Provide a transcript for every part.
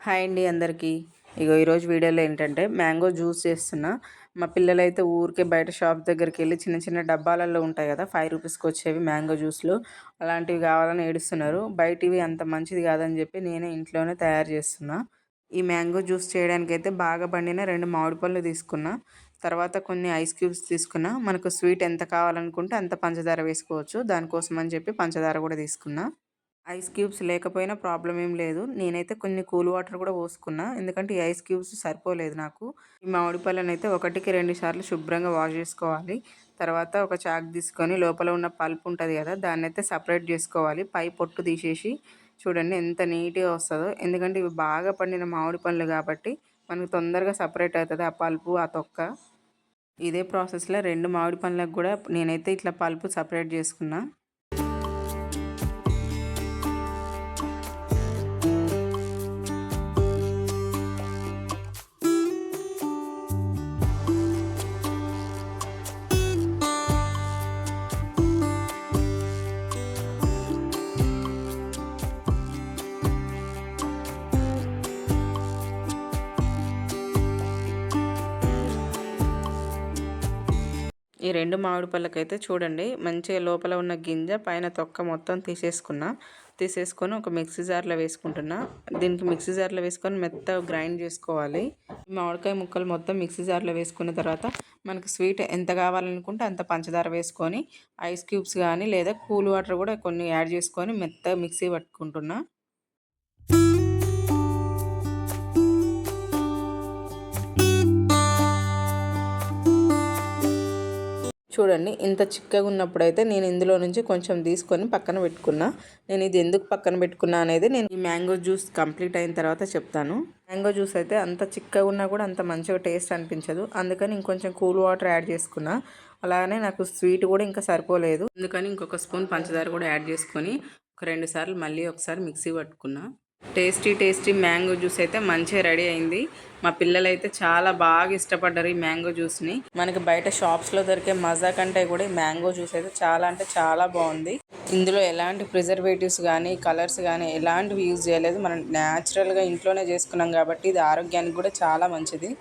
Hi అండి అందరికీ. ఈరోజు వీడియోలో ఏంటంటే మ్యాంగో జ్యూస్ చేస్తున్నా. మా పిల్లలైతే ఊరికే బయట షాప్ దగ్గరికెళ్ళి చిన్న చిన్న డబ్బాలలో ఉంటాయి కదా, 5 రూపీస్‌కి వచ్చేవి మ్యాంగో జ్యూస్‌లు. అలాంటివి కావాలని ఏడుస్తున్నారు. బయటివి అంత మంచిది కాదని చెప్పి నేనే ఇంట్లోనే తయారు చేస్తున్నా. ఈ మ్యాంగో జ్యూస్ చేయడానికైతే బాగా పండిన 2 మామిడి పళ్ళు తీసుకున్నా. తర్వాత కొన్ని ఐస్ క్యూబ్స్ తీసుకున్నా. మనకు స్వీట్ ఎంత కావాలనుకుంటే అంత పంచదార వేసుకోవచ్చు. దానికోసం అని చెప్పి పంచదార కూడా తీసుకున్నా. ఐస్ క్యూబ్స్ లేకపోయినా ప్రాబ్లమ్ ఏం లేదు. నేనైతే కొన్ని కూల్ వాటర్ కూడా పోసుకున్నా. ఎందుకంటే ఈ ఐస్ క్యూబ్స్ సరిపోలేదు నాకు. ఈ మామిడి పళ్ళనైతే 1కి 2 సార్లు శుభ్రంగా వాష్ చేసుకోవాలి. తర్వాత ఒక చాక్ తీసుకొని లోపల ఉన్న పల్ప్ ఉంటుంది కదా, దాన్నైతే సపరేట్ చేసుకోవాలి. పై పొట్టు తీసేసి చూడండి ఎంత నీట్‌గా వస్తదో. ఎందుకంటే ఇవి బాగా పండిన మామిడి పళ్ళు కాబట్టి మనకు తొందరగా సపరేట్ అవుతది ఆ పల్పు, ఆ తొక్క. ఇదే ప్రాసెస్‌లో 2 మామిడి పళ్ళకి కూడా నేనైతే ఇట్లా పల్పు సపరేట్ చేసుకున్నా. ఈ 2 మామిడి పళ్ళకైతే చూడండి మంచిగా లోపల ఉన్న గింజ, పైన తొక్క మొత్తం తీసేసుకున్నా. తీసేసుకొని ఒక మిక్సీ జార్‌లో వేసుకుంటున్నా. దీనికి మిక్సీ జార్‌లో వేసుకొని మెత్తగా గ్రైండ్ చేసుకోవాలి. మామిడికాయ ముక్కలు మొత్తం మిక్సీ జార్‌లో వేసుకున్న తర్వాత మనకు స్వీట్ ఎంత కావాలనుకుంటే అంత పంచదార వేసుకొని, ఐస్ క్యూబ్స్ కానీ లేదా కూల్ వాటర్ కూడా కొన్ని యాడ్ చేసుకొని మెత్తగా మిక్సీ పట్టుకుంటున్నా. చూడండి ఇంత చిక్కగా ఉన్నప్పుడైతే నేను ఇందులో నుంచి కొంచెం తీసుకొని పక్కన పెట్టుకున్నా. నేను ఇది ఎందుకు పక్కన పెట్టుకున్నా అనేది నేను ఈ మ్యాంగో జ్యూస్ కంప్లీట్ అయిన తర్వాత చెప్తాను. మ్యాంగో జ్యూస్ అయితే అంత చిక్కగా ఉన్నా కూడా అంత మంచిగా టేస్ట్ అనిపించదు. అందుకని ఇంకొంచెం కూల్ వాటర్ యాడ్ చేసుకున్నా. అలాగనే నాకు స్వీట్ కూడా ఇంకా సరిపోలేదు. అందుకని ఇంకొక స్పూన్ పంచదార కూడా యాడ్ చేసుకొని ఒక 2 సార్లు మళ్ళీ ఒకసారి మిక్సీ పట్టుకున్నా. టేస్టీ మ్యాంగో జ్యూస్ అయితే మంచిగా రెడీ అయింది. మా పిల్లలైతే చాలా బాగా ఇష్టపడ్డారు ఈ మ్యాంగో జ్యూస్ని. మనకి బయట షాప్స్లో దొరికే మజా కంటే కూడా ఈ మ్యాంగో జ్యూస్ అయితే చాలా అంటే చాలా బాగుంది. ఇందులో ఎలాంటి ప్రిజర్వేటివ్స్ కానీ కలర్స్ కానీ ఎలాంటివి యూజ్ చేయలేదు. మనం న్యాచురల్గా ఇంట్లోనే చేసుకున్నాం కాబట్టి ఇది ఆరోగ్యానికి కూడా చాలా మంచిది.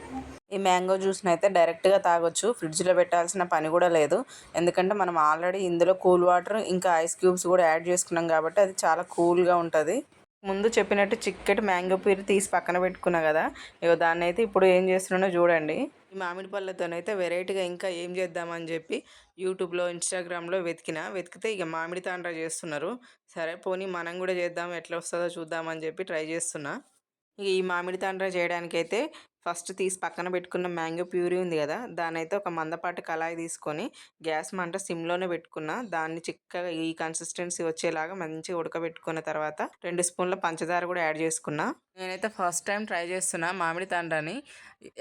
ఈ మ్యాంగో జ్యూస్ని అయితే డైరెక్ట్గా తాగొచ్చు. ఫ్రిడ్జ్లో పెట్టాల్సిన పని కూడా లేదు. ఎందుకంటే మనం ఆల్రెడీ ఇందులో కూల్ వాటర్ ఇంకా ఐస్ క్యూబ్స్ కూడా యాడ్ చేసుకున్నాం కాబట్టి అది చాలా కూల్గా ఉంటుంది. ముందు చెప్పినట్టు చిక్కటి మ్యాంగో ప్యూరీ తీసి పక్కన పెట్టుకున్నా కదా, దాన్ని అయితే ఇప్పుడు ఏం చేస్తున్నానో చూడండి. ఈ మామిడి పళ్ళతోనైతే వెరైటీగా ఇంకా ఏం చేద్దామని చెప్పి యూట్యూబ్లో, ఇన్స్టాగ్రామ్లో వెతికితే ఇక మామిడి తాండ్రా చేస్తున్నారు. సరే పోనీ మనం కూడా చేద్దాం, ఎట్లా వస్తుందో చూద్దామని చెప్పి ట్రై చేస్తున్నా. ఈ మామిడి తాండ్రా చేయడానికైతే ఫస్ట్ తీసి పక్కన పెట్టుకున్న మ్యాంగో ప్యూరీ ఉంది కదా, దాన్నైతే ఒక మందపాటి కళాయి తీసుకొని గ్యాస్ మంట సిమ్లోనే పెట్టుకున్నా. దాన్ని చిక్కగా ఈ కన్సిస్టెన్సీ వచ్చేలాగా మంచిగా ఉడకబెట్టుకున్న తర్వాత 2 స్పూన్ల పంచదార కూడా యాడ్ చేసుకున్నా. నేనైతే ఫస్ట్ టైం ట్రై చేస్తున్నా మామిడి తాండ్రాని.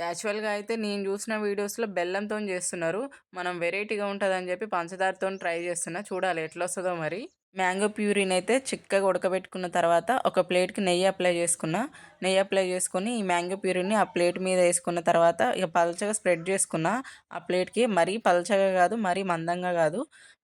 యాక్చువల్గా అయితే నేను చూసిన వీడియోస్లో బెల్లంతో చేస్తున్నారు. మనం వెరైటీగా ఉంటుందని చెప్పి పంచదారతో ట్రై చేస్తున్నా. చూడాలి ఎట్లా వస్తుందో మరి. మ్యాంగో ప్యూరీని అయితే చిక్కగా ఉడకబెట్టుకున్న తర్వాత ఒక ప్లేట్కి నెయ్యి అప్లై చేసుకున్నా. నెయ్యి అప్లై చేసుకొని ఈ మ్యాంగో ప్యూరీని ఆ ప్లేట్ మీద వేసుకున్న తర్వాత ఇక పల్చగా స్ప్రెడ్ చేసుకున్నా. ఆ ప్లేట్కి మరీ పల్చగా కాదు, మరీ మందంగా కాదు,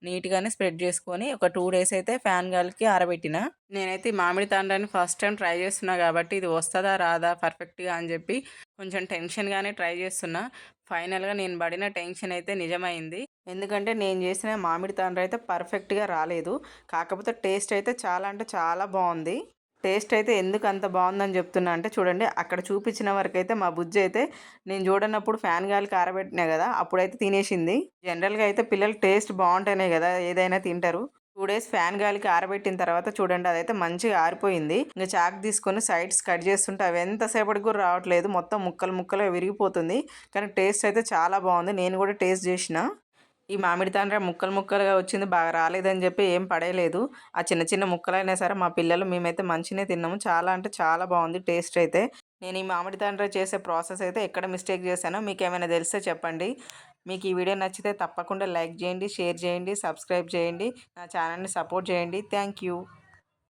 నీట్గానే స్ప్రెడ్ చేసుకొని ఒక 2 డేస్ అయితే ఫ్యాన్ గాలికి ఆరబెట్టిన. నేనైతే ఈ మామిడి తాండ్రాని ఫస్ట్ టైం ట్రై చేస్తున్నా కాబట్టి ఇది వస్తుందా రాదా పర్ఫెక్ట్గా అని చెప్పి కొంచెం టెన్షన్గానే ట్రై చేస్తున్నా. ఫైనల్గా నేను పడిన టెన్షన్ అయితే నిజమైంది. ఎందుకంటే నేను చేసిన మామిడి తాండ్ర అయితే పర్ఫెక్ట్గా రాలేదు. కాకపోతే టేస్ట్ అయితే చాలా అంటే చాలా బాగుంది. టేస్ట్ అయితే ఎందుకు అంత బాగుందని చెప్తున్నా అంటే చూడండి, అక్కడ చూపించిన వరకు అయితే మా బుజ్జి అయితే నేను చూడనప్పుడు ఫ్యాన్ గాలికి ఆరబెట్టినా కదా, అప్పుడైతే తినేసింది. జనరల్గా అయితే పిల్లలు టేస్ట్ బాగుంటేనే కదా ఏదైనా తింటారు. 2 డేస్ ఫ్యాన్ గాలికి ఆరబెట్టిన తర్వాత చూడండి అదైతే మంచిగా ఆరిపోయింది. ఇంకా చాక్ తీసుకొని సైడ్స్ కట్ చేస్తుంటే అవి ఎంతసేపటికి కూడా రావట్లేదు, మొత్తం ముక్కలు ముక్కలుగా విరిగిపోతుంది. కానీ టేస్ట్ అయితే చాలా బాగుంది. నేను కూడా టేస్ట్ చేసిన. ఈ మామిడి తాండ్ర ముక్కలు ముక్కలుగా వచ్చింది, బాగా రాలేదని చెప్పి ఏం పడేయలేదు. ఆ చిన్న చిన్న ముక్కలైనా సరే మా పిల్లలు మేమైతే మంచిగానే తిన్నాము. చాలా అంటే చాలా బాగుంది టేస్ట్ అయితే. నేను ఈ మామిడి తాండ్ర చేసే ప్రాసెస్ అయితే ఎక్కడ మిస్టేక్ చేశానో మీకు ఏమైనా తెలిస్తే చెప్పండి. మీకు ఈ వీడియో నచ్చితే తప్పకుండా లైక్ చేయండి, షేర్ చేయండి, సబ్స్క్రైబ్ చేయండి, నా ఛానల్ని సపోర్ట్ చేయండి. Thank you.